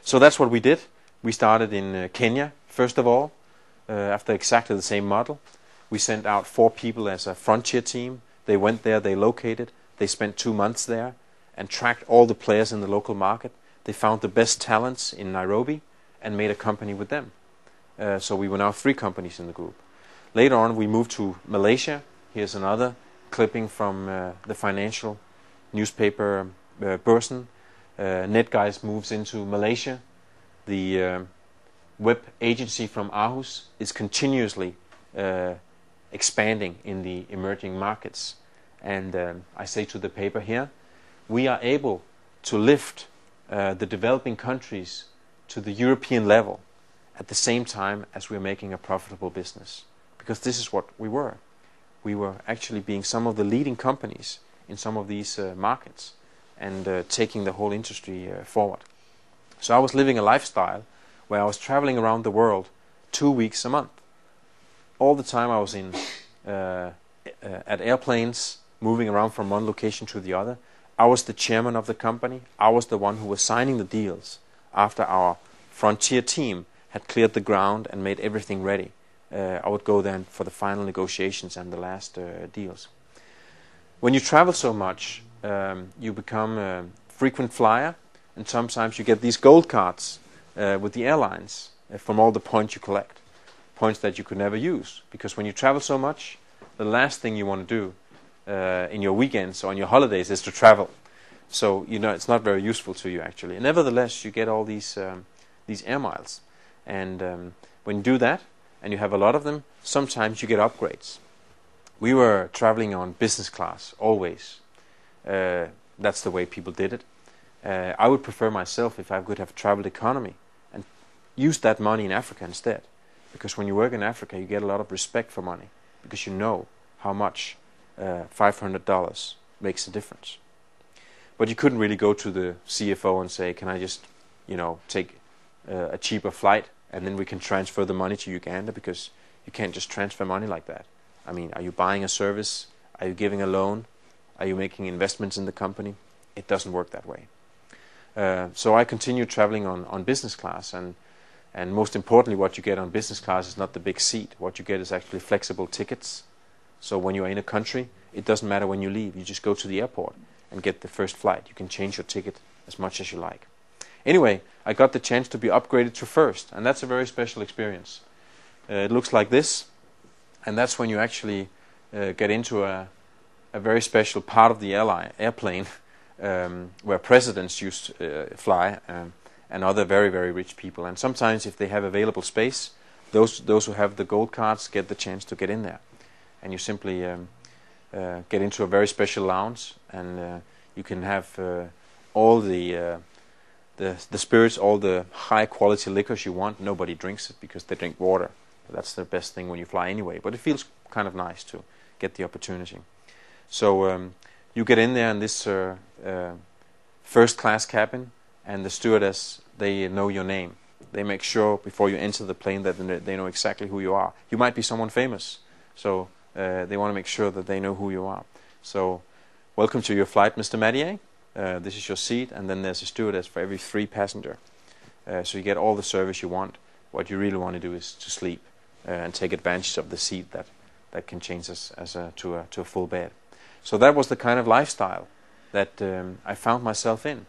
So that's what we did. We started in Kenya, first of all, after exactly the same model. We sent out 4 people as a frontier team. They went there, they located, they spent 2 months there and tracked all the players in the local market. They found the best talents in Nairobi and made a company with them. So we were now 3 companies in the group. Later on we moved to Malaysia. Here's another clipping from the financial newspaper Børsen. Netguide moves into Malaysia. The web agency from Aarhus is continuously expanding in the emerging markets. And I say to the paper here, we are able to lift the developing countries to the European level at the same time as we're making a profitable business. Because this is what we were. We were actually being some of the leading companies in some of these markets and taking the whole industry forward. So I was living a lifestyle where I was traveling around the world 2 weeks a month. All the time I was in at airplanes, moving around from one location to the other. I was the chairman of the company. I was the one who was signing the deals after our frontier team had cleared the ground and made everything ready. I would go then for the final negotiations and the last deals. When you travel so much, you become a frequent flyer, and sometimes you get these gold cards with the airlines from all the points you collect. Points that you could never use, because when you travel so much, the last thing you want to do in your weekends or on your holidays is to travel. So you know it's not very useful to you actually. And nevertheless, you get all these air miles, and when you do that and you have a lot of them, sometimes you get upgrades. We were traveling on business class always. That's the way people did it. I would prefer myself if I could have traveled economy and used that money in Africa instead. Because when you work in Africa, you get a lot of respect for money, because you know how much $500 makes a difference. But you couldn't really go to the CFO and say, can I just, take a cheaper flight and then we can transfer the money to Uganda, because you can't just transfer money like that. I mean, are you buying a service? Are you giving a loan? Are you making investments in the company? It doesn't work that way. So I continued traveling on business class, and most importantly, what you get on business class is not the big seat. What you get is actually flexible tickets. So when you're in a country, it doesn't matter when you leave. You just go to the airport and get the first flight. You can change your ticket as much as you like. Anyway, I got the chance to be upgraded to first, and that's a very special experience. It looks like this, and that's when you actually get into a very special part of the airplane where presidents used to fly, and other very, very rich people. And sometimes if they have available space, those who have the gold cards get the chance to get in there. And you simply get into a very special lounge, and you can have all the spirits, all the high quality liquors you want. Nobody drinks it because they drink water. That's the best thing when you fly anyway. But it feels kind of nice to get the opportunity. So you get in there in this first class cabin, and the stewardess, they know your name. They make sure before you enter the plane that they know exactly who you are. You might be someone famous, so they want to make sure that they know who you are. So, welcome to your flight, Mr. Madié. This is your seat, and then there's a stewardess for every 3 passengers. So you get all the service you want. What you really want to do is to sleep and take advantage of the seat that can change us to a full bed. So that was the kind of lifestyle that I found myself in.